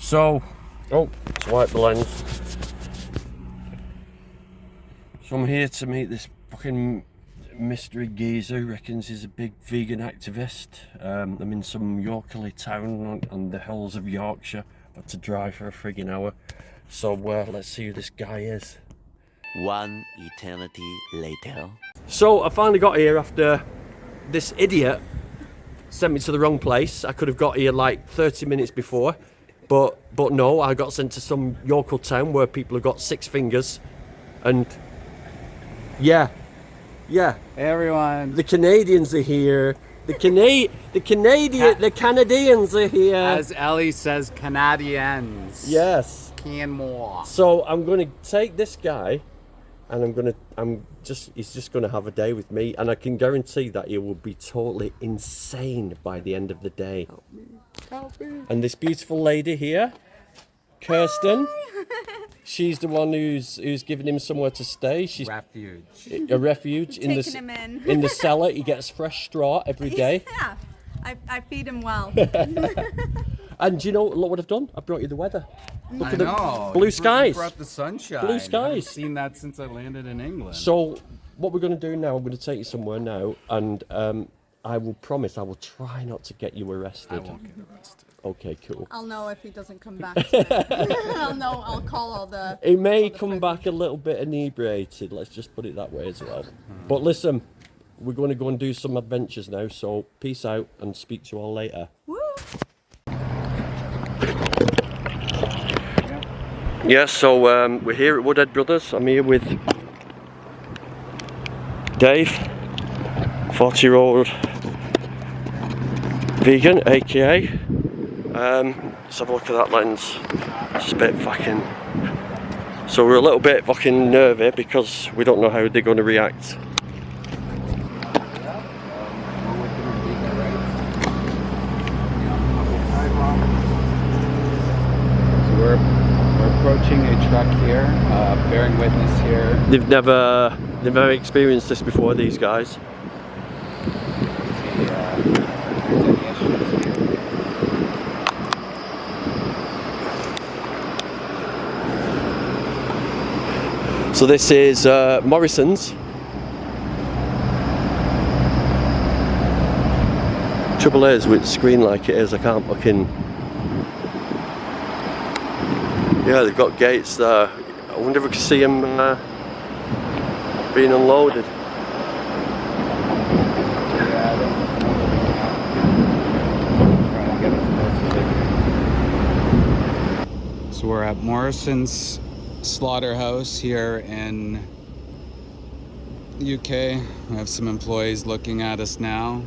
So, oh, swipe the lens. So I'm here to meet this fucking mystery geezer who reckons he's a big vegan activist. I'm in some Yorkerly town on the hills of Yorkshire. I've had to drive for a friggin' hour. So let's see who this guy is. One eternity later. So I finally got here after this idiot sent me to the wrong place. I could have got here like 30 minutes before, but no, I got sent to some Yorkshire town where people have got 6 fingers, and yeah, Hey everyone. the Canadians are here. The Canadians are here. As Ellie says, Canadians. Yes. Can more. So I'm gonna take this guy, and he's just gonna have a day with me, and I can guarantee that he will be totally insane by the end of the day. Help me. And this beautiful lady here, Kirsten, she's the one who's giving him somewhere to stay. She's Refuge. a refuge in Taking him in. in the cellar. He gets fresh straw every day. Yeah, I feed him well. And do you know what I've done? I brought you the weather. Look I at the know. blue You skies. brought the sunshine. Blue I skies. haven't seen that since I landed in England. So what we're going to do now, I'm going to take you somewhere now, and I will promise I will try not to get you arrested. I won't get arrested. Okay, cool. I'll know if he doesn't come back. I'll know. I'll call all the. He may all the come prisoners. back a little bit inebriated, let's just put it that way as well. But listen, we're going to go and do some adventures now, so peace out and speak to you all later. Woo! Yeah, so we're here at Woodhead Brothers. I'm here with Dave, 40-year-old vegan, aka. Let's have a look at that lens. It's a bit fucking. So we're a little bit fucking nervy because we don't know how they're going to react. We're approaching a truck here, bearing witness here. They've never experienced this before, these guys. So this is Morrisons. Trouble is with the screen like it is, I can't fucking. Yeah, they've got gates there. I wonder if we can see them being unloaded. So we're at Morrisons slaughterhouse here in UK. We have some employees looking at us now.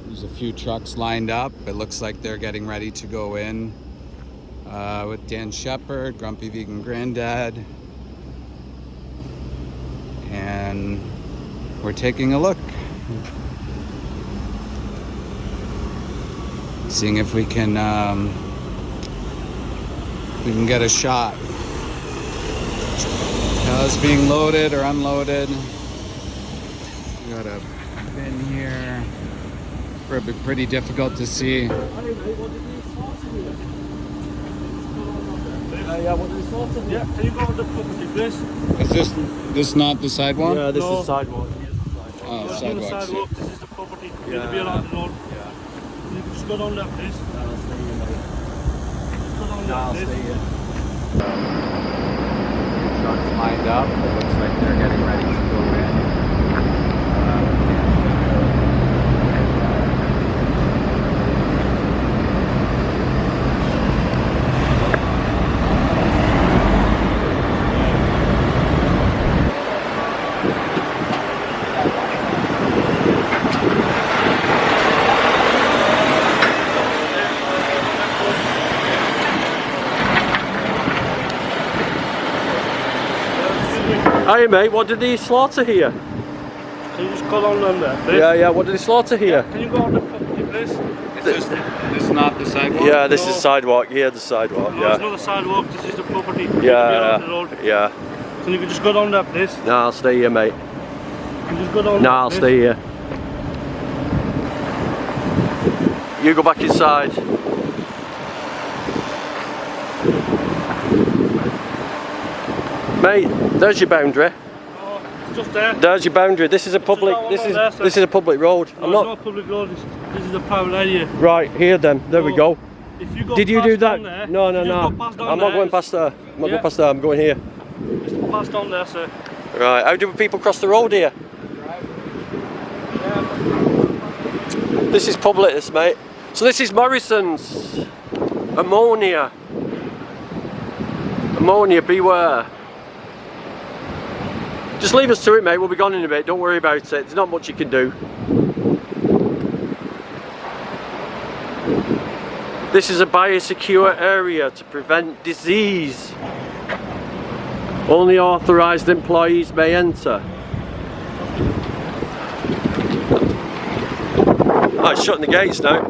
There's a few trucks lined up. It looks like they're getting ready to go in with Dan Shepherd, Grumpy Vegan Grandad, and we're taking a look, seeing if we can get a shot. Now it's being loaded or unloaded. We got a bin here. Pretty difficult to see. Yeah, what did they sort of? Yeah, can you go on the property, please? Is this not the sidewalk? Yeah, this No. is sidewalk. Oh, On the sidewalk. sidewalk, this is the property. Yeah. You'll be along the road. Yeah. Can you just go down there, please? Just go down I'll there, stay please. here. Trucks lined up. It looks like they're getting ready to go in. Hi mate, what did they slaughter here? Can you just go down there, please? Yeah, what did they slaughter here? Can you go on the property, please? Is this not the sidewalk? Yeah, this is No. sidewalk. Here, the sidewalk. No, it's Yeah, not the sidewalk, this is the property. You'll be yeah, along the road. yeah. Can you just go down there, please? No, I'll stay here, mate. Can you just go down No, there, I'll please? stay here. You go back inside. Mate, there's your boundary. Oh, it's just there. There's your boundary. This is a public. This is a public road. No, I'm it's not. not a public road. This is a private area. Right here, then. There we go. If you go Did you past do that? down there, No, no, if you no. go past down I'm not there, going past there. I'm not Yeah. going past there. I'm going here. Just past down there, sir. Right. How do people cross the road here? This is public, this, mate. So this is Morrisons. Ammonia. Ammonia, beware. Just leave us to it, mate. We'll be gone in a bit. Don't worry about it. There's not much you can do. This is a biosecure area to prevent disease. Only authorised employees may enter. Oh, it's shutting the gates now.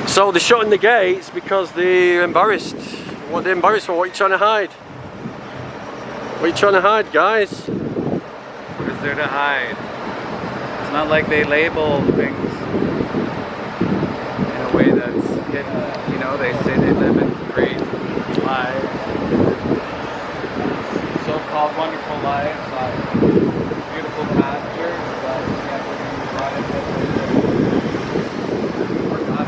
So they're shutting the gates because they're embarrassed. What they're embarrassed for? What are you trying to hide? What are you trying to hide, guys? What is there to hide? It's not like they label things in a way that's hidden. You know, they say they live in great lives, so-called wonderful lives, beautiful pastures,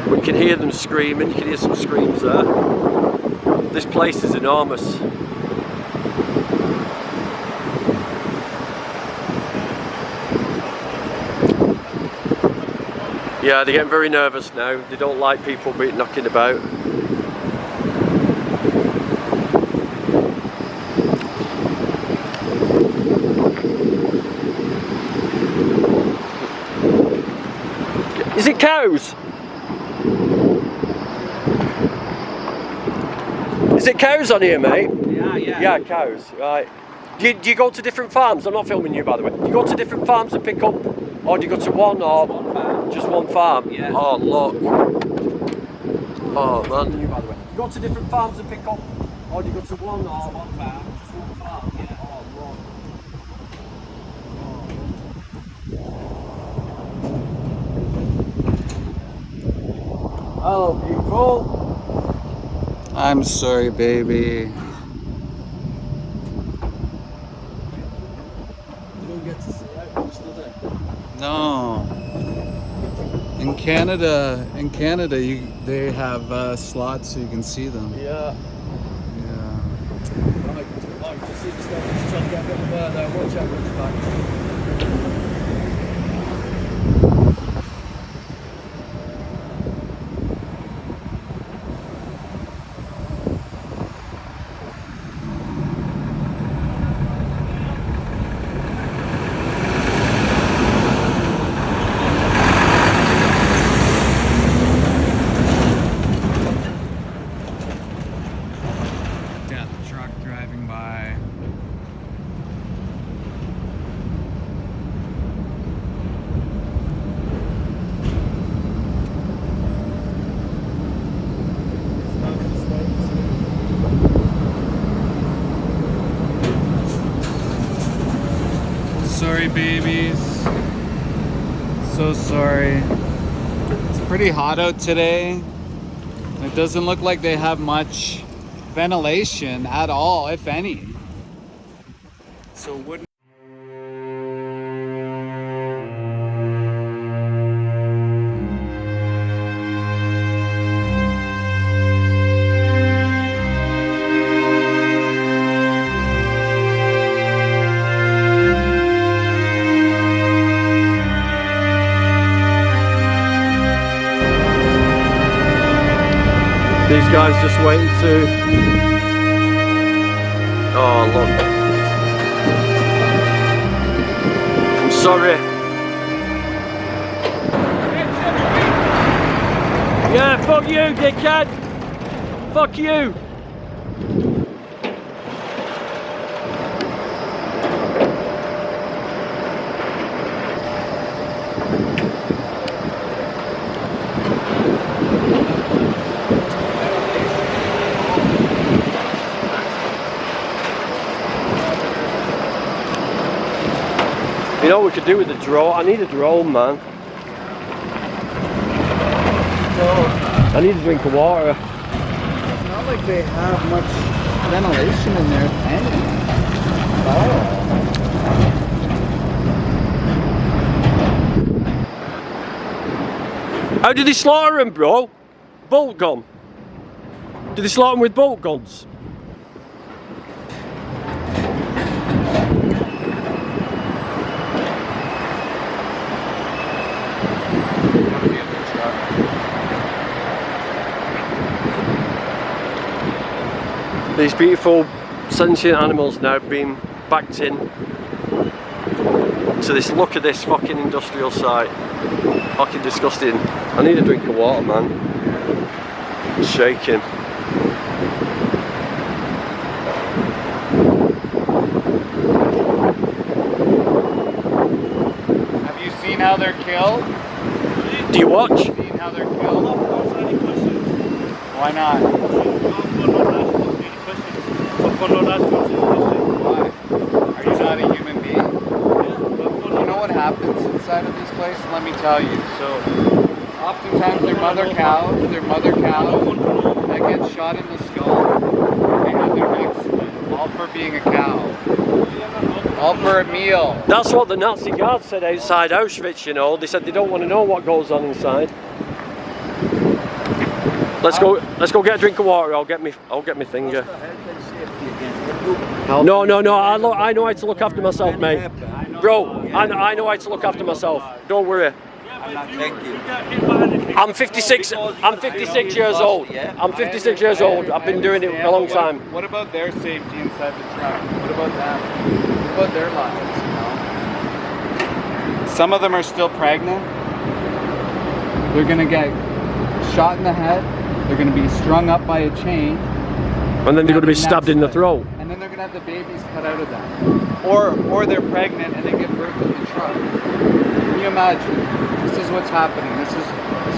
but We can hear them screaming. You can hear some screams there. This place is enormous. Yeah, they're getting very nervous now. They don't like people being knocking about. Is it cows? Is it cows on here, mate? Yeah, cows, right. Do you go to different farms? I'm not filming you, by the way. Do you go to different farms to pick up, or do you go to one, or just one farm? Yeah. Oh, look. Oh, man. You, by the way. You go to different farms to pick up, or do you go to one, or one farm? Just one farm, yeah. Oh, look. Hello, beautiful. I'm sorry, baby. You don't get to see out much, do they? No. In Canada, they have slots so you can see them. Yeah. Yeah. Right, just see the stuff. Just trying to get a bit of there. Watch out, watch back. Death truck driving by. Sorry, babies. So sorry. It's pretty hot out today. It doesn't look like they have much ventilation at all, if any. So wouldn't. These guys just waiting to... Oh, look. I'm sorry. Yeah, fuck you, dickhead. Fuck you. You know what we could do with the drone? I need a drone, man. I need a drink of water. like they have much ventilation in there, if any. How did they slaughter them, bro? Bolt gun? Did they slaughter them with bolt guns? These beautiful sentient animals now being backed in to this. Look at this fucking industrial site. Fucking disgusting. I need a drink of water, man. I'm shaking. Have you seen how they're killed? Do you watch? Seen how they're killed? Why not? Why? Are you not a human being? You know what happens inside of these places? Let me tell you. So, oftentimes they're mother cows that get shot in the skull. They have their necks slit, all for being a cow. All for a meal. That's what the Nazi guards said outside Auschwitz, you know. They said they don't want to know what goes on inside. Let's go get a drink of water. I'll get me finger. No, I know how to look after myself, mate. Bro, I know how to look after myself. Don't worry. I'm 56 years old. I'm 56 years old. I've been doing it a long time. What about their safety inside the truck? What about them? What about their lives, you know? Some of them are still pregnant. They're gonna get shot in the head. They're gonna be strung up by a chain. And then they're going to be stabbed in the throat. And then they're gonna have the babies cut out of them. Or they're pregnant and they give birth in the truck. Can you imagine? This is what's happening. This is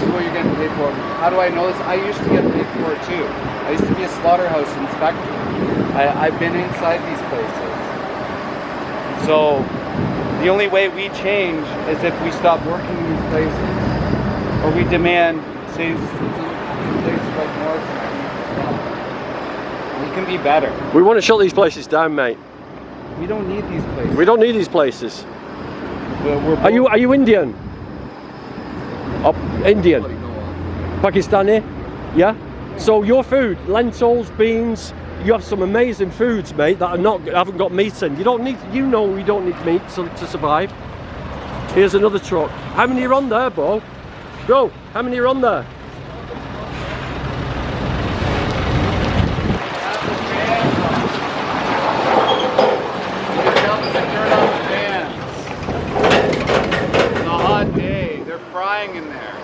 what you're getting paid for. How do I know this? I used to get paid for it too. I used to be a slaughterhouse inspector. I've been inside these places. So the only way we change is if we stop working in these places, or we demand, say, places like Morrisons. We can be better. We want to shut these places down, mate. We don't need these places. We don't need these places. We're Are you Indian? Oh, Indian. Pakistani? Yeah? So your food, lentils, beans, you have some amazing foods, mate, that haven't got meat in. You don't need meat to survive. Here's another truck. How many are on there, bro? Bro, how many are on there? Frying in there.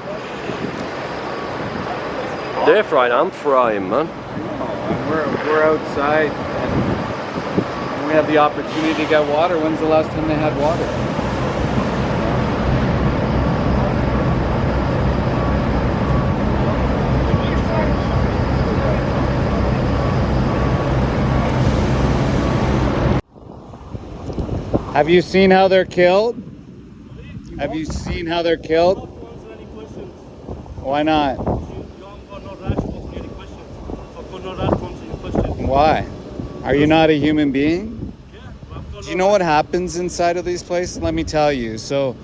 They're frying, I'm frying, man. We're outside and we have the opportunity to get water. When's the last time they had water? Have you seen how they're killed? Have you seen how they're killed? Why not? Why? Are you not a human being? Do you know what happens inside of these places? Let me tell you. So,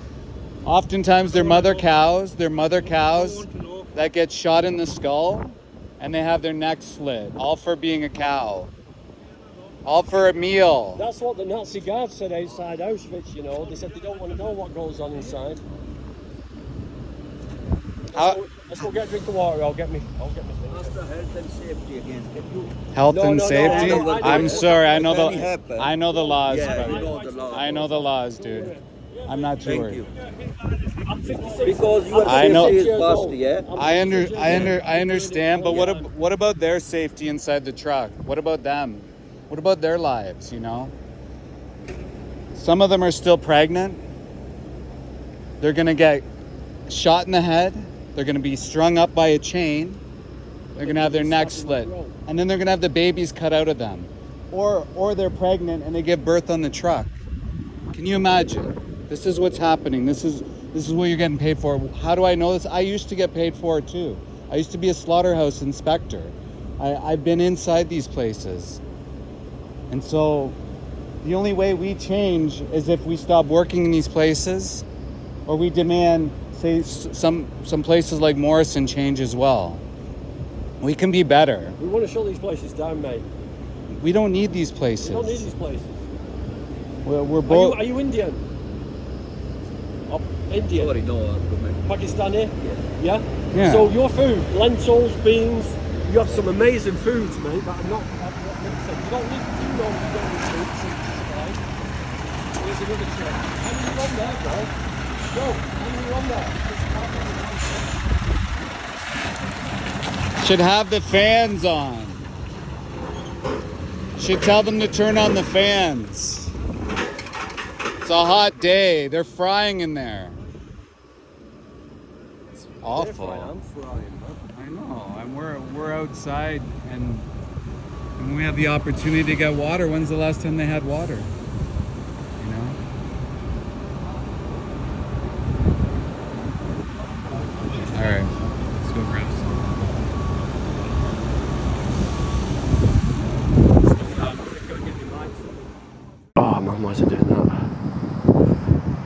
oftentimes they're mother cows that get shot in the skull, and they have their necks slit, all for being a cow. All for a meal. That's what the Nazi guards said outside Auschwitz, you know. They said they don't want to know what goes on inside. Let's go get a drink of water. I'll get me thing. That's the health and safety again. Health and safety? I'm sorry, I know the laws. Yeah, brother. you know the laws. I know the laws, dude. I'm not too Thank worried. you. I'm 56. Because your I know- safety is first, yeah? I understand, but what about their safety inside the truck? What about them? What about their lives, you know? Some of them are still pregnant. They're gonna get shot in the head. They're gonna be strung up by a chain. They're gonna have their necks slit. And then they're gonna have the babies cut out of them. Or they're pregnant and they give birth on the truck. Can you imagine? This is what's happening. This is what you're getting paid for. How do I know this? I used to get paid for it too. I used to be a slaughterhouse inspector. I've been inside these places. And so the only way we change is if we stop working in these places, or we demand, say, some places like Morrison change as well. We can be better. We want to shut these places down, mate. We don't need these places. We don't need these places. We're both. Are you Indian? Oh, Indian. Sorry, no, Pakistani? Yeah. Yeah? Yeah. So your food, lentils, beans, you have some amazing foods, mate, that are not, you don't need food, right? Here's another check. How many are on there, bro? Bro, how many are on there? Should have the fans on. Should tell them to turn on the fans. It's a hot day. They're frying in there. It's awful. I'm frying, I know. And we're outside, and we have the opportunity to get water. When's the last time they had water? You know? All right. Let's go grab some. Oh man, why is it doing that?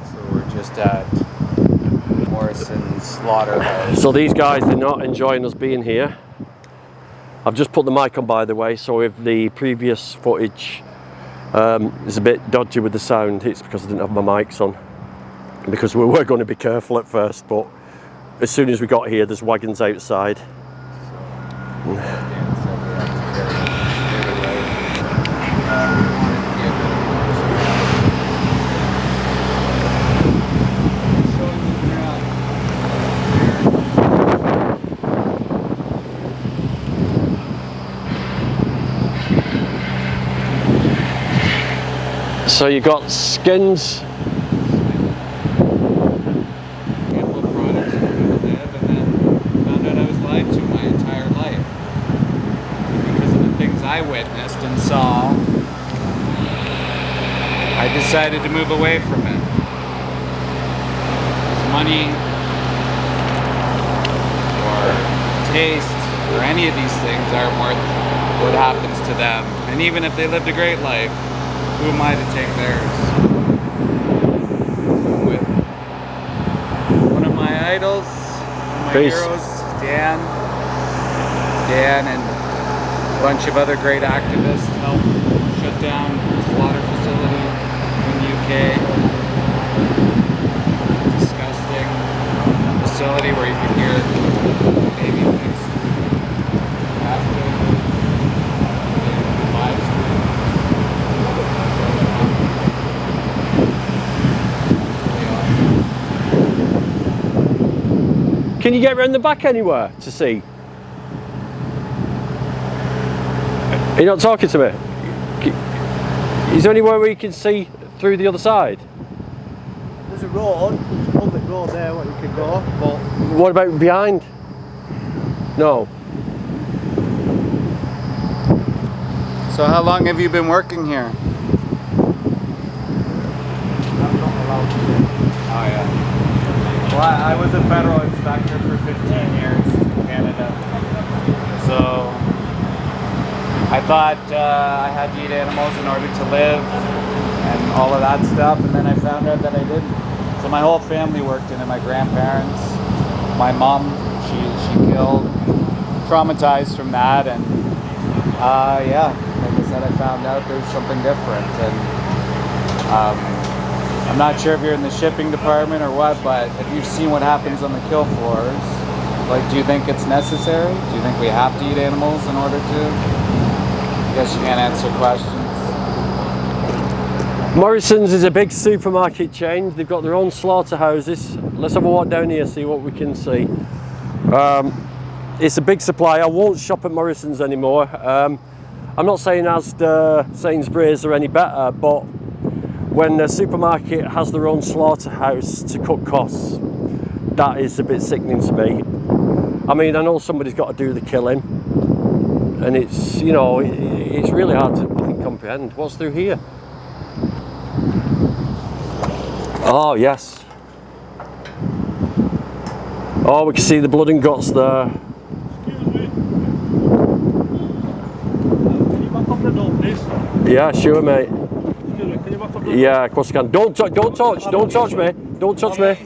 So we're just at Morrisons slaughterhouse. So these guys, they're not enjoying us being here. I've just put the mic on, by the way, so if the previous footage is a bit dodgy with the sound, it's because I didn't have my mics on. Because we were going to be careful at first, but as soon as we got here, there's wagons outside. So you got skins. Animal products where we live, and then found out I was lied to my entire life because of the things I witnessed and saw. I decided to move away from it. Money or taste or any of these things aren't worth what happens to them. And even if they lived a great life, who am I to take theirs? With one of my idols, my Peace. heroes, Dan and a bunch of other great activists helped shut down the slaughter facility in the UK. Disgusting facility where you can hear baby pigs after the live stream. Can you get around the back anywhere to see? Are you not talking to me? Is there anywhere where you can see through the other side? There's a road, there's a public road there where you can go, but What about behind? No. So how long have you been working here? I'm not allowed to. Oh yeah. Well, I was a federal inspector for 15 years in Canada. So I thought I had to eat animals in order to live and all of that stuff, and then I found out that I didn't. So my whole family worked in it, my grandparents, my mom, she killed, traumatized from that, and yeah, like I said, I found out there's something different, and I'm not sure if you're in the shipping department or what, but if you've seen what happens on the kill floors, like, do you think it's necessary? Do you think we have to eat animals in order to? I guess you can't answer questions. Morrisons is a big supermarket chain. They've got their own slaughterhouses. Let's have a walk down here, see what we can see. It's a big supply. I won't shop at Morrisons anymore. I'm not saying Asda, Sainsbury's are any better, but when a supermarket has their own slaughterhouse to cut costs, that is a bit sickening to me. I mean, I know somebody's got to do the killing, and it's, you know, it's really hard to, I think, comprehend. What's through here? Oh, yes. Oh, we can see the blood and guts there. Excuse me. Yeah, sure, mate. Excuse me, can you back up the Yeah, of course I can. Don't touch me. Don't touch me. Don't touch me.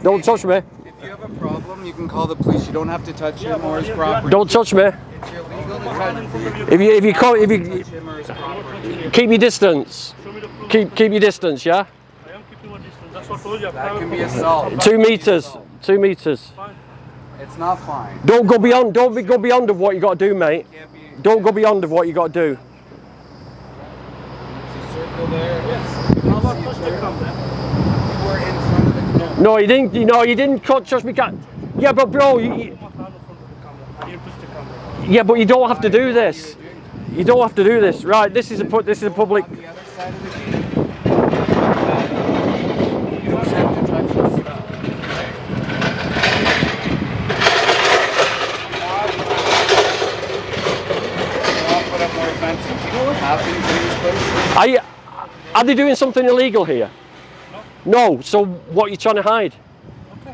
Don't touch me. If you have a problem, you can call the police. You don't have to touch him or his property. Don't touch me. It's illegal to touch If you him or his property. keep your distance. Keep your distance, yeah. I am keeping my distance. That's what I told you. That can be assault. 2 meters. 2 meters. It's not fine. Don't go beyond. Don't go beyond of what you got to do, mate. Don't go beyond of what you got to do. Circle there. Yes. How about touch the camera? You were in front of the camera. No, you didn't. You didn't cut. Trust me, can't. Yeah, but bro, I didn't touch the camera. yeah, but you don't have to do this. You don't have to do this. Right? This is a public. On the other side of the gate. You don't have to touch this stuff. I'll put up more fencing. You know what happens in these places? Are they doing something illegal here? No. So what are you trying to hide?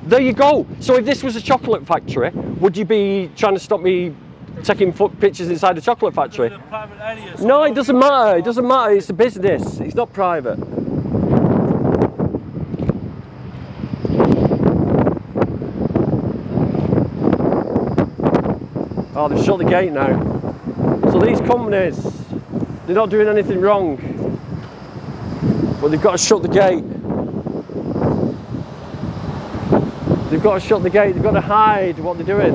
There you go. So if this was a chocolate factory, would you be trying to stop me taking pictures inside a chocolate factory? It's a private area, so No, it doesn't matter. It doesn't matter. It's a business. It's not private. Oh, they've shut the gate now. So these companies, they're not doing anything wrong, but they've got to shut the gate. They've got to shut the gate. They've got to hide what they're doing.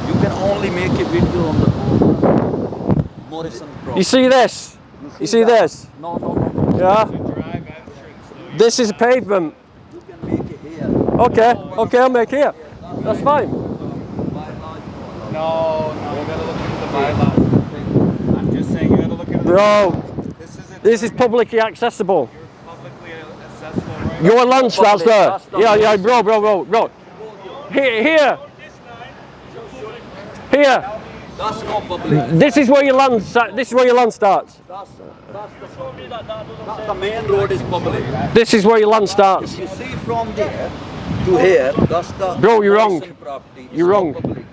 You can only make a video on the Morrison property. You see this? You see this? No. Yeah. This is a pavement. You can make it here. Okay, I'll make it here. That's fine. No, you gotta look into the bylaws. I'm just saying you gotta look into the Bro, bylaws. this is publicly accessible. You're publicly accessible, right? Your land starts there. Yeah, bro. Here. That's no public. This is where your land. This is where your land starts. That's the main road is public. This is where your land starts. You see from there to here, that's the Bro, you're wrong. Morrison property. It's You're no wrong. public.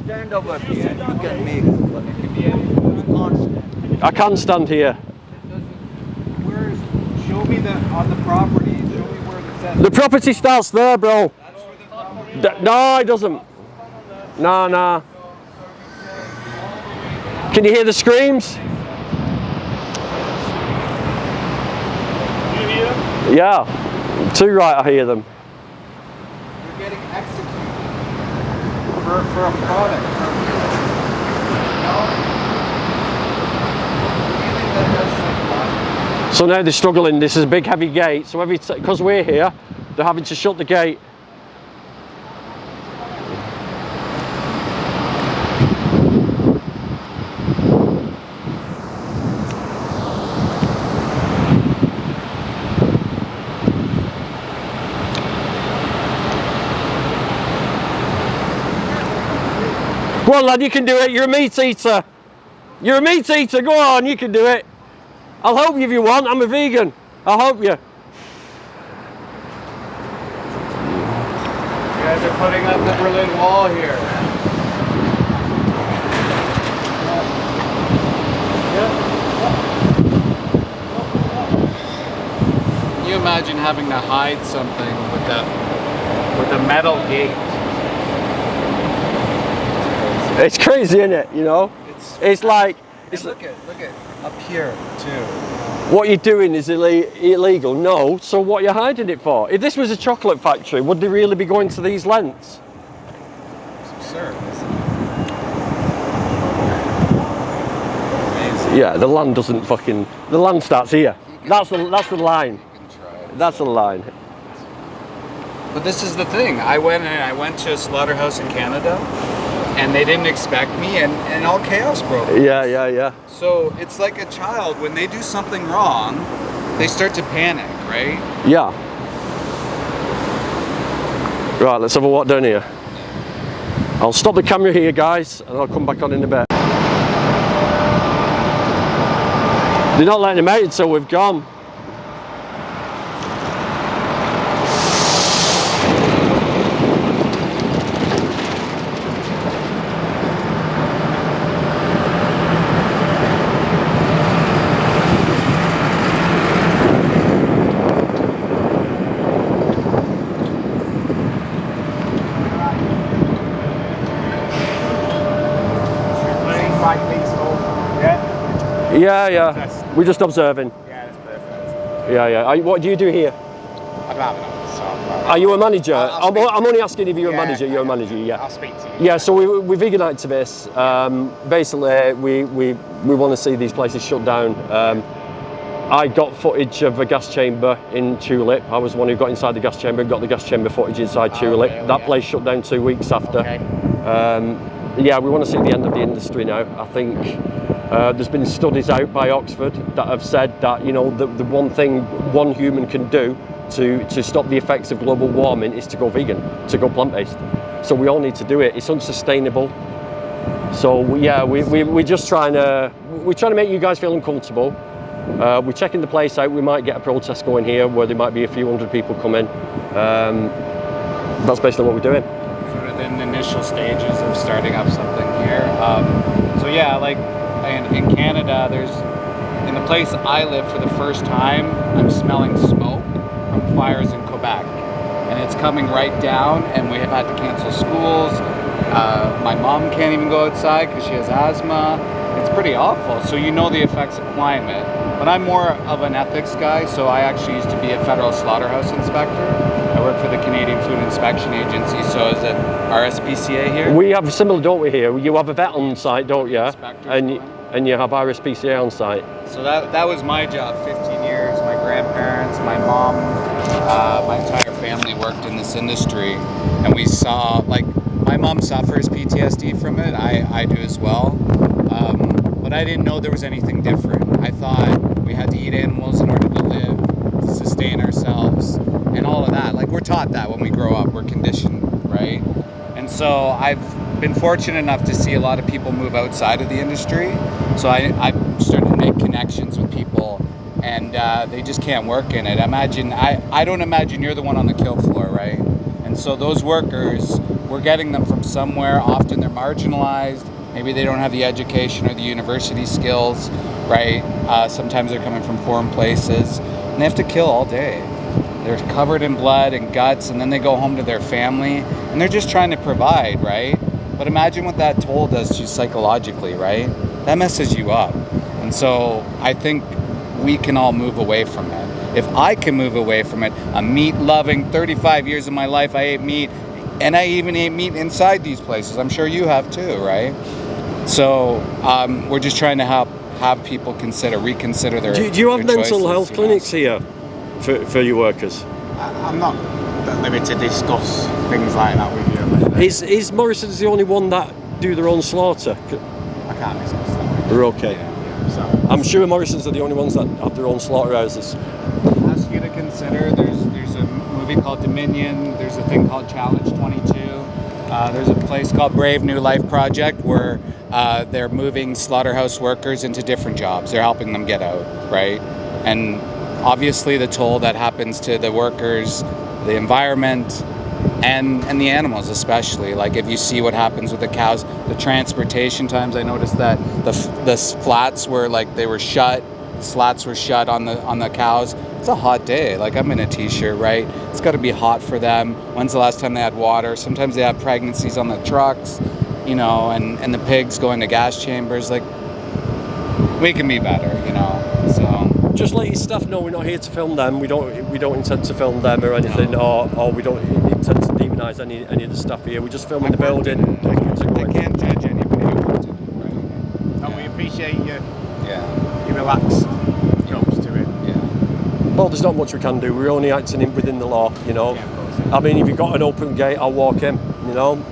Stand over here. You can make it, but you can't stand. I can stand here. Show me on the property. Show me where it says. The property starts there, bro. No, it doesn't. Nah. Can you hear the screams? you hear? Yeah. Too right, I hear them. You're getting executed for a product. So now they're struggling. This is a big heavy gate. So because we're here, they're having to shut the gate. Go on, lad, you can do it. You're a meat eater. You're a meat eater. Go on, you can do it. I'll help you if you want. I'm a vegan. I'll help you. You guys are putting up the Berlin Wall here. Can you imagine having to hide something with a metal gate? It's crazy, isn't it? You know? It's like... And look at up here too. What you're doing is illegal. No, so what are you hiding it for? If this was a chocolate factory, would they really be going to these lengths? It's absurd. Yeah, the land doesn't fucking... The land starts here. That's the line. That's the line. But this is the thing. I went to a slaughterhouse in Canada, and they didn't expect me, and all chaos broke loose. Yeah. So it's like a child, when they do something wrong, they start to panic, right? Yeah. Right, let's have a walk down here. I'll stop the camera here, guys, and I'll come back on in a bit. They're not letting him out until we've gone. Just- We're just observing. Yeah, that's perfect. Yeah. What do you do here? I'd rather not talk about it. Are you a manager? I'll I'm only asking if you're a Yeah, manager. You're a manager, yeah. I'll speak to you. Yeah, so we're vegan activists. Basically, we want to see these places shut down. I got footage of a gas chamber in Tulip. I was the one who got inside the gas chamber and got the gas chamber footage inside Tulip. really? That Yeah. place shut down 2 weeks after. Okay. Yeah, we want to see the end of the industry now. I think there's been studies out by Oxford that have said that, you know, the one thing one human can do to stop the effects of global warming is to go vegan, to go plant-based. So we all need to do it. It's unsustainable. So yeah, we're just trying to make you guys feel uncomfortable. We're checking the place out. We might get a protest going here where there might be a few hundred people coming. That's basically what we're doing. Sort of in the initial stages of starting up something here. So yeah, like in Canada, in the place I live for the first time, I'm smelling smoke from fires in Quebec. And it's coming right down, and we have had to cancel schools. My mom can't even go outside because she has asthma. It's pretty awful. So you know the effects of climate. But I'm more of an ethics guy, so I actually used to be a federal slaughterhouse inspector. I work for the Canadian Food Inspection Agency, so is it RSPCA here? We have similar, don't we, here? You have a vet on site, don't you? Inspectors And you have RSPCA on site. So that was my job, 15 years. My grandparents, my mom, my entire family worked in this industry. And we saw, like, my mom suffers PTSD from it. I do as well. But I didn't know there was anything different. I thought we had to eat animals in order to live, to sustain ourselves, and all of that. Like, we're taught that when we grow up. We're conditioned, right? And so I've been fortunate enough to see a lot of people move outside of the industry. So I started to make connections with people, and they just can't work in it. I don't imagine you're the one on the kill floor, right? And so those workers, we're getting them from somewhere. Often they're marginalized. Maybe they don't have the education or the university skills, right? Sometimes they're coming from foreign places, and they have to kill all day. They're covered in blood and guts, and then they go home to their family, and they're just trying to provide, right? But imagine what that toll does to you psychologically, right? That messes you up. And so I think we can all move away from it. If I can move away from it, I'm meat-loving, 35 years of my life I ate meat, and I even ate meat inside these places. I'm sure you have too, right? So we're just trying to have people reconsider their Do you have their mental choices, health you clinics here for your workers? I'm not at liberty to discuss things like that with you. Is Morrisons the only one that do their own slaughter? I can't discuss that. We're okay. Yeah, so. I'm sure Morrisons are the only ones that have their own slaughterhouses. Ask you to consider. There's a movie called Dominion. There's a thing called Challenge 22. There's a place called Brave New Life Project where they're moving slaughterhouse workers into different jobs. They're helping them get out, right? And obviously the toll that happens to the workers, the environment, and the animals especially. Like if you see what happens with the cows, the transportation times. I noticed that the flats were like they were shut. The slats were shut on the cows. It's a hot day. Like I'm in a t-shirt, right? It's got to be hot for them. When's the last time they had water? Sometimes they have pregnancies on the trucks, you know, and the pigs going to gas chambers. Like we can be better, you know. So just let your staff know we're not here to film them. We don't intend to film them or anything, or we don't intend to demonise any of the staff here. We're just filming the building. I can't judge anybody who wants to, right? And we appreciate you. yeah. You relax. Jobs to it. Well, there's not much we can do. We're only acting within the law, you know. Yeah, of course, yeah. I mean, if you've got an open gate, I'll walk in, you know.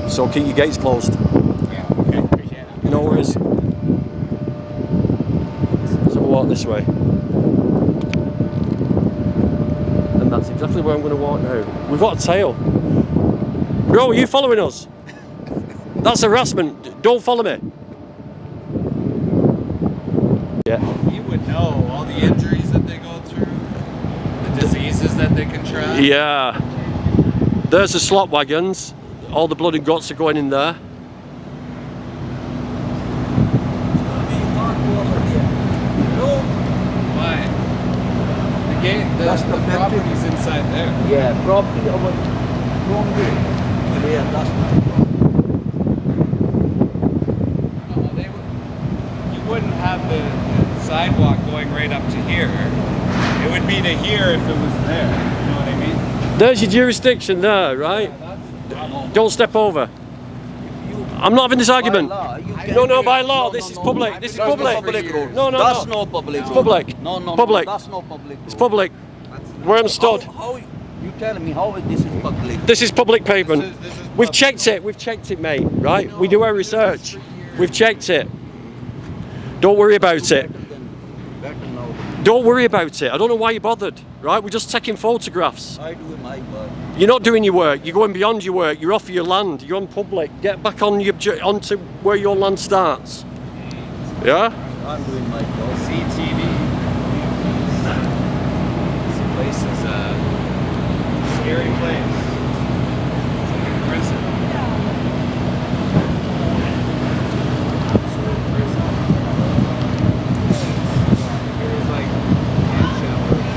So keep your gates closed. Yeah, okay, appreciate that. No worries. So we'll walk this way. And that's exactly where I'm going to walk now. We've got a tail. Bro, are you following us? That's harassment. Don't follow me. Yeah. You would know all the injuries that they go through, the diseases that they contract. Yeah. There's the slot wagons. All the blood and guts are going in there. Why? The gate, the property's inside there. Yeah, property over wrong way. Yeah, that's You wouldn't have the sidewalk going right up to here. It would be to here if it was there. You know what I mean? There's your jurisdiction there, right? Don't step over. I'm not having this argument. No, by law. This is public. This is public. road. No, That's no public It's road. public. No, Public. that's no public road. It's public. Where I'm stood. How you tell me how this is public? This is public pavement. We've checked it. We've checked it, mate. Right? We do our research. We've checked it. Don't worry about it. Don't worry about it. I don't know why you're bothered. Right? We're just taking photographs. I do my work. You're not doing your work. You're going beyond your work. You're off your land. You're on public. Get back on onto where your land starts. Yeah? I'm doing my job. CTV. This place is a scary place. It's like a prison. Absolute prison. There's like hand showers.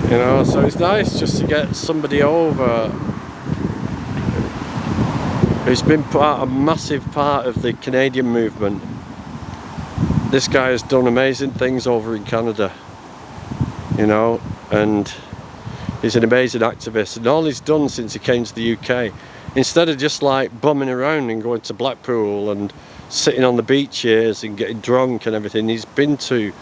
You know, so it's nice just to get somebody over who's been a massive part of the Canadian movement. This guy has done amazing things over in Canada, you know, and he's an amazing activist, and all he's done since he came to the UK, instead of just like bumming around and going to Blackpool and sitting on the beaches and getting drunk and everything, he's been to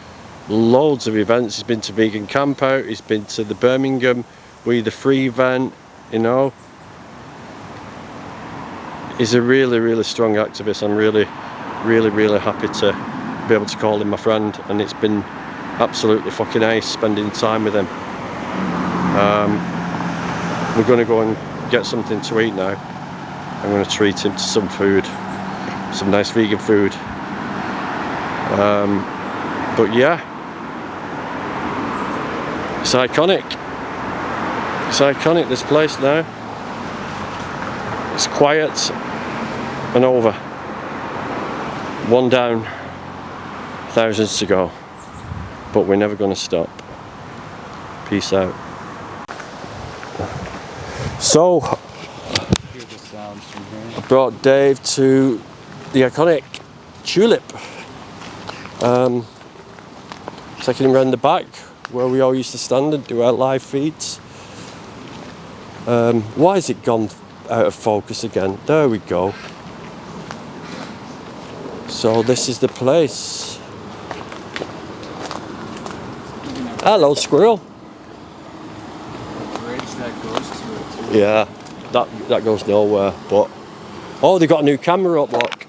loads of events. He's been to Vegan Camp Out, he's been to the Birmingham We the Free event, you know. He's a really strong activist. I'm really happy to be able to call him my friend, and it's been absolutely fucking ace spending time with him. We're going to go and get something to eat now. I'm going to treat him to some food, some nice vegan food. But yeah, it's iconic. It's iconic, this place now. It's quiet and over. One down, thousands to go. But we're never going to stop. Peace out. So, Hear the sounds from here. I brought Dave to the iconic Tulip. Taking him around the back where we all used to stand and do our live feeds. Why has it gone out of focus again? There we go. So this is the place. Hello, squirrel. Bridge that goes to it too. Yeah, that goes nowhere. But oh, they got a new camera up. Look.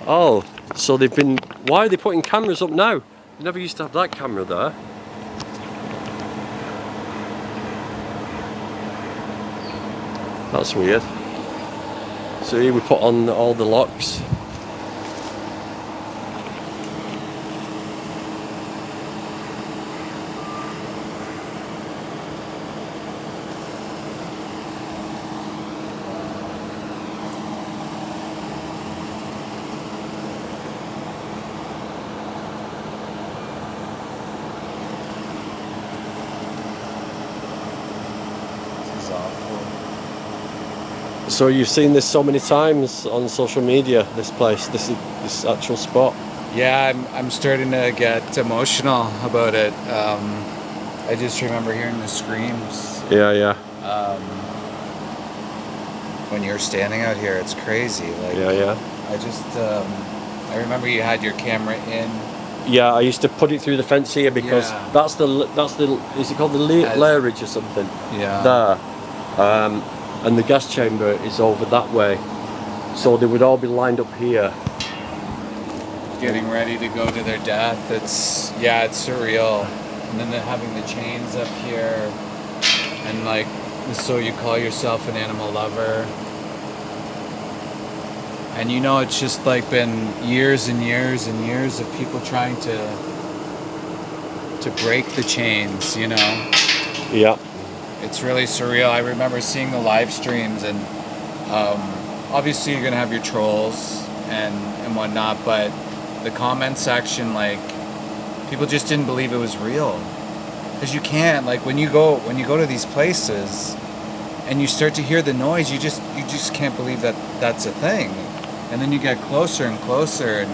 Oh, so they've been. Why are they putting cameras up now? They never used to have that camera there. That's weird. So here we put on all the locks. This is awful. So you've seen this so many times on social media, this place, this actual spot. Yeah, I'm starting to get emotional about it. I just remember hearing the screams. Yeah. When you're standing out here, it's crazy. Like, Yeah. I just, I remember you had your camera in Yeah, I used to put it through the fence here because Yeah. that's the is it called the lairage or something? Yeah. There, and the gas chamber is over that way, so they would all be lined up here. Getting ready to go to their death. It's surreal. And then they're having the chains up here, and like, so you call yourself an animal lover. And you know, it's just like been years and years and years of people trying to break the chains, you know. Yeah. It's really surreal. I remember seeing the live streams, and obviously you're gonna have your trolls and whatnot, but the comment section, like, people just didn't believe it was real. Because you can't, like, when you go to these places and you start to hear the noise, you just can't believe that that's a thing. And then you get closer and closer, and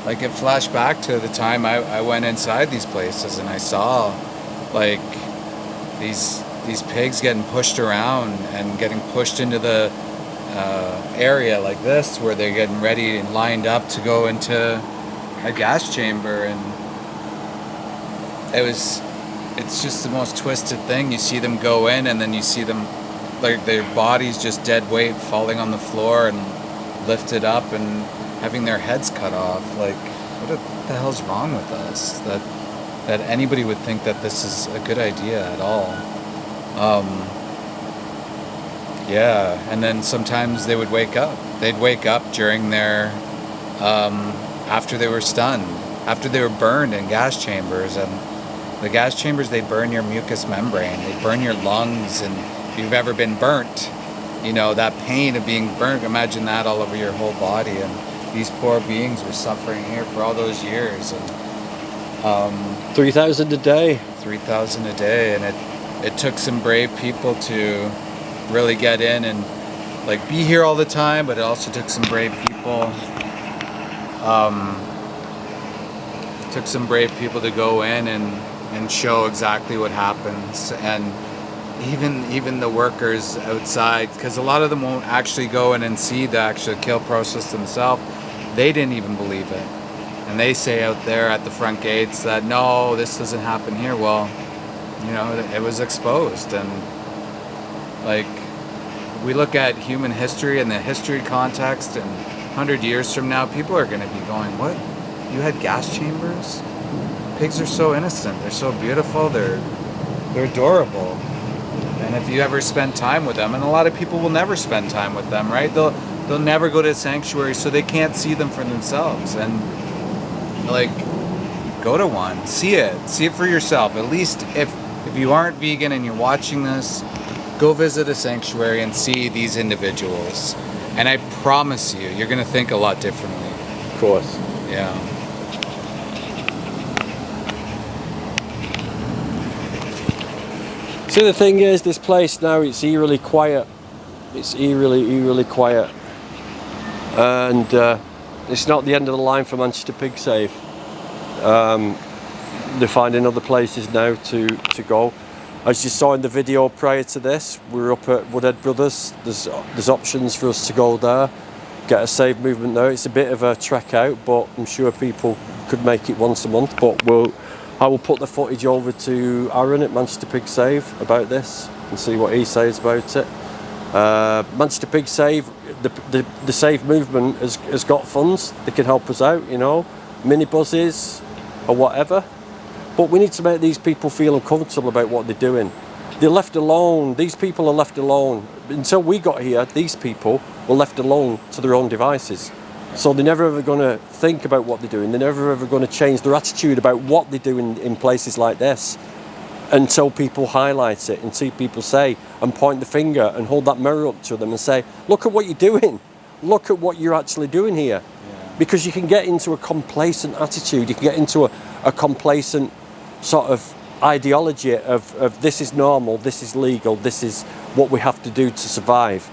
like, it flashed back to the time I went inside these places and I saw, like, these pigs getting pushed around and getting pushed into the area like this, where they're getting ready and lined up to go into a gas chamber. And it's just the most twisted thing. You see them go in, and then you see them, like, their bodies just dead weight falling on the floor and lifted up and having their heads cut off. Like, what the hell's wrong with us that anybody would think that this is a good idea at all? Yeah, and then sometimes they would wake up. They'd wake up during their, after they were stunned, after they were burned in gas chambers. And the gas chambers, they burn your mucous membrane, they burn your lungs. And if you've ever been burnt, you know, that pain of being burnt, imagine that all over your whole body. And these poor beings were suffering here for all those years. And 3,000 a day. 3,000 a day, and it took some brave people to really get in and, like, be here all the time, but it also took some brave people. Took some brave people to go in and show exactly what happens. And even the workers outside, because a lot of them won't actually go in and see the actual kill process themselves. They didn't even believe it, and they say out there at the front gates that no, this doesn't happen here. Well, you know, it was exposed. And, like, we look at human history and the history context, and 100 years from now, people are going to be going, what? You had gas chambers? Pigs are so innocent. They're so beautiful. They're adorable. And if you ever spend time with them, and a lot of people will never spend time with them, right? They'll never go to a sanctuary, so they can't see them for themselves. And, like, go to one, see it for yourself. At least if you aren't vegan and you're watching this, go visit a sanctuary and see these individuals. And I promise you, you're going to think a lot differently. Of course. Yeah. See, the thing is, this place now, it's eerily quiet. It's eerily quiet. And it's not the end of the line for Manchester Pig Save. They're finding other places now to go. As you saw in the video prior to this, we were up at Woodhead Brothers. There's options for us to go there, get a save movement there. It's a bit of a trek out, but I'm sure people could make it once a month. But I will put the footage over to Aaron at Manchester Pig Save about this and see what he says about it. Manchester Pig Save, the Save movement has got funds. They can help us out, you know, minibuses or whatever. But we need to make these people feel uncomfortable about what they're doing. They're left alone. These people are left alone. Until we got here, these people were left alone to their own devices. So they're never ever going to think about what they're doing. They're never ever going to change their attitude about what they do in places like this, until people highlight it and see people say and point the finger and hold that mirror up to them and say, look at what you're doing. Look at what you're actually doing here. Yeah. Because you can get into a complacent attitude. You can get into a complacent sort of ideology of this is normal, this is legal, this is what we have to do to survive.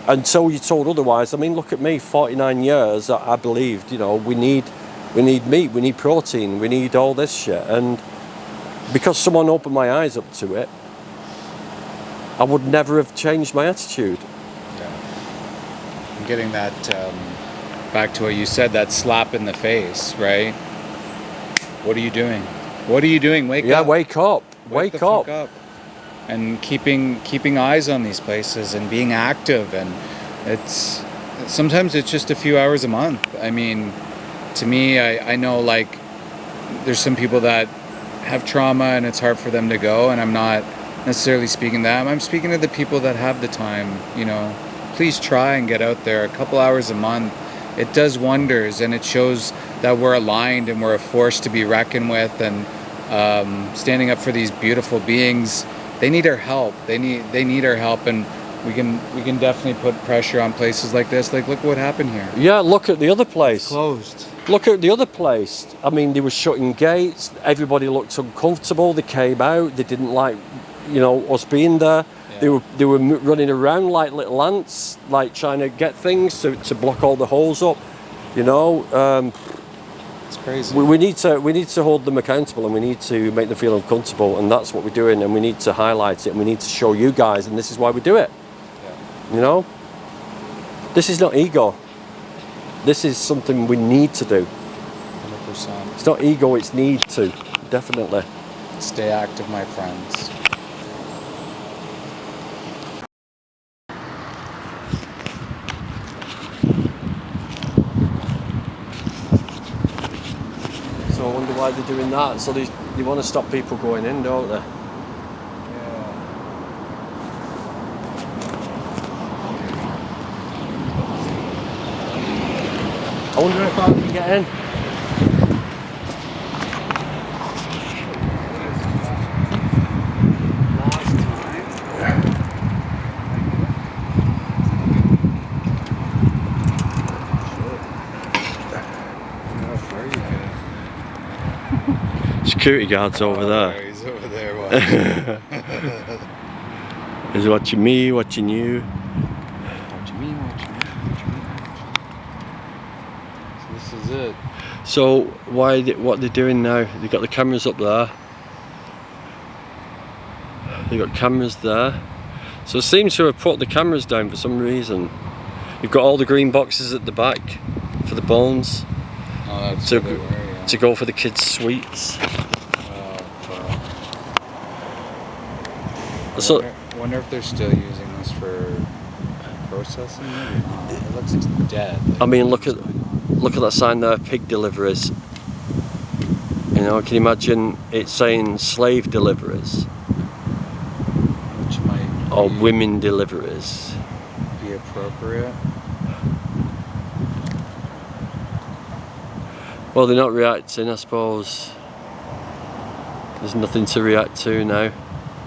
Until you're told otherwise. I mean, look at me, 49 years, I believed, you know, we need meat, we need protein, we need all this shit. And because someone opened my eyes up to it, I would never have changed my attitude. Yeah. I'm getting that, back to what you said, that slap in the face, right? what are you doing? What are you doing? Wake Yeah, up. wake up. Wake the fuck up. And keeping eyes on these places and being active, and sometimes it's just a few hours a month. I mean, to me, I know like there's some people that have trauma and it's hard for them to go, and I'm not necessarily speaking to them. I'm speaking to the people that have the time, you know. Please try and get out there a couple hours a month. It does wonders, and it shows that we're aligned and we're a force to be reckoned with, and standing up for these beautiful beings. They need our help. They need our help, and we can definitely put pressure on places like this. Like, look what happened here. Yeah, look at the other place. It's closed. Look at the other place. I mean, they were shutting gates. Everybody looked uncomfortable. They came out. They didn't like, you know, us being there. Yeah. They were running around like little ants, like trying to get things to block all the holes up. You know, it's crazy. We need to hold them accountable, and we need to make them feel uncomfortable, and that's what we're doing. And we need to highlight it, and we need to show you guys, and this is why we do it. Yeah. You know, this is not ego. This is something we need to do. 100%. It's not ego, it's need to. Definitely. Stay active, my friends. So I wonder why they're doing that. So they want to stop people going in, don't they? I wonder if I can get in. Security guard's over there. He's over there watching. He's watching me, watching you. Watching me. So this is it. So what they're doing now? They've got the cameras up there. They've got cameras there. So it seems to have put the cameras down for some reason. You've got all the green boxes at the back for the bones. Oh, that's what they were, yeah. To go for the kids' sweets. So I wonder if they're still using this for processing. Maybe not. It looks dead. I mean, look at that sign there, pig deliveries. You know, can you imagine it saying slave deliveries? Which might or women deliveries. Be appropriate. Well, they're not reacting, I suppose. There's nothing to react to now.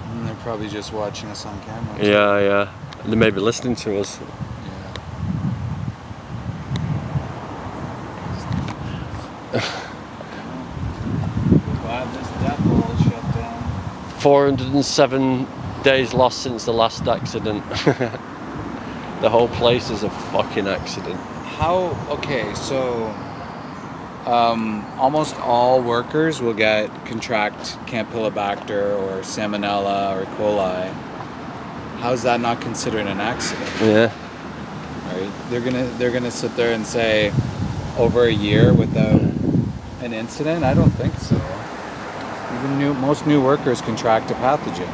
And they're probably just watching us on camera. Yeah, yeah. And they may be listening to us. Glad this depot shut down. 407 days lost since the last accident. The whole place is a fucking accident. How? Okay, so almost all workers will contract Campylobacter or Salmonella or E. coli. How is that not considered an accident? Yeah. Right? They're gonna sit there and say over a year without an incident? I don't think so. Even most new workers contract a pathogen.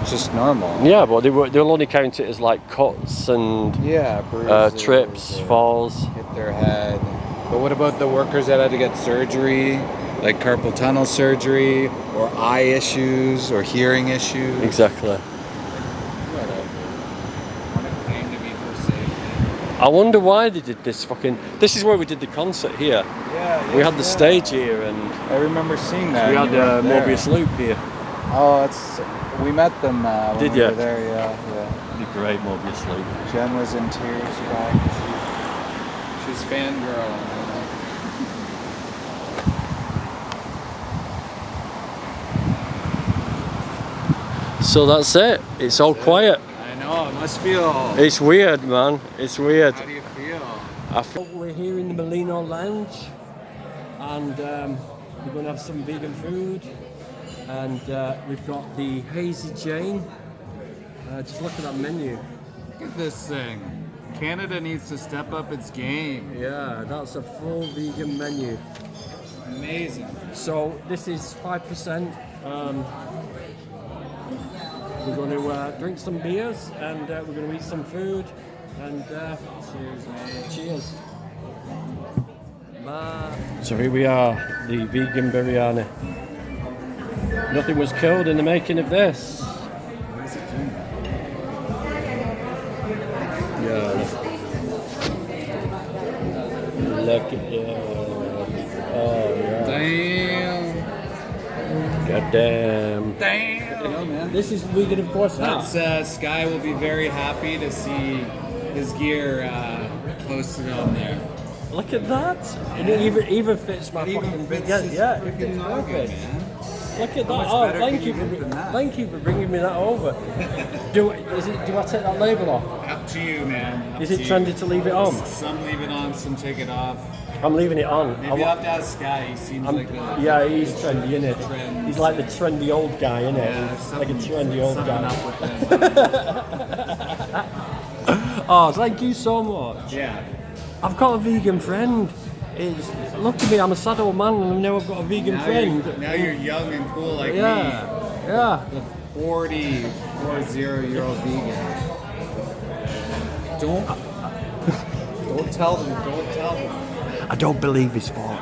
It's just normal. Yeah, but they'll only count it as like cuts and bruises, trips, falls. Hit their head. But what about the workers that had to get surgery, like carpal tunnel surgery, or eye issues, or hearing issues? Exactly. Whatever. Want to claim to be for safety. I wonder why they did this fucking... This is where we did the concert here. Yeah. We had the stage here and... I remember seeing that. We had Mobius Loop here. Oh, we met them when did we you? were there, yeah. The great Mobius Loop. Jen was in tears crying. She's fangirling. So that's it. It's all quiet. I know, it must feel... It's weird, man. It's weird. How do you feel? I feel we're here in the Molino Lounge and we're going to have some vegan food and we've got the Hazy Jane. Just look at that menu. Look at this thing. Canada needs to step up its game. Yeah, that's a full vegan menu. Amazing. So this is 5%. We're going to drink some beers and we're going to eat some food. And Cheers, mate. cheers. Bye. So here we are, the vegan biryani. Nothing was killed in the making of this. Yeah. Look at that. Oh yeah. Damn. Goddamn. Damn. Man. This is vegan, of course. That's Sky will be very happy to see his gear posted on there. Look at that. And it even fits my fucking big head. Yeah, it fits perfect. Look at that. Oh, thank you for bringing me that over. Do I take that label off? Up to you, man. Up Is to it you. trendy to leave it on? Some leave it on, some take it off. I'm leaving it on. Maybe you have to ask Sky. He seems like a Yeah, he's trendy, isn't it? Trend. He's like the trendy old guy, isn't it? Yeah, He's like a trendy old guy. up with him. Oh, thank you so much. Yeah. I've got a vegan friend. Look at me, I'm a sad old man and now I've got a vegan friend. Now you're young and cool like Yeah, yeah. me. The 40-year-old vegan. Don't tell them. Don't tell them. I don't believe his fault.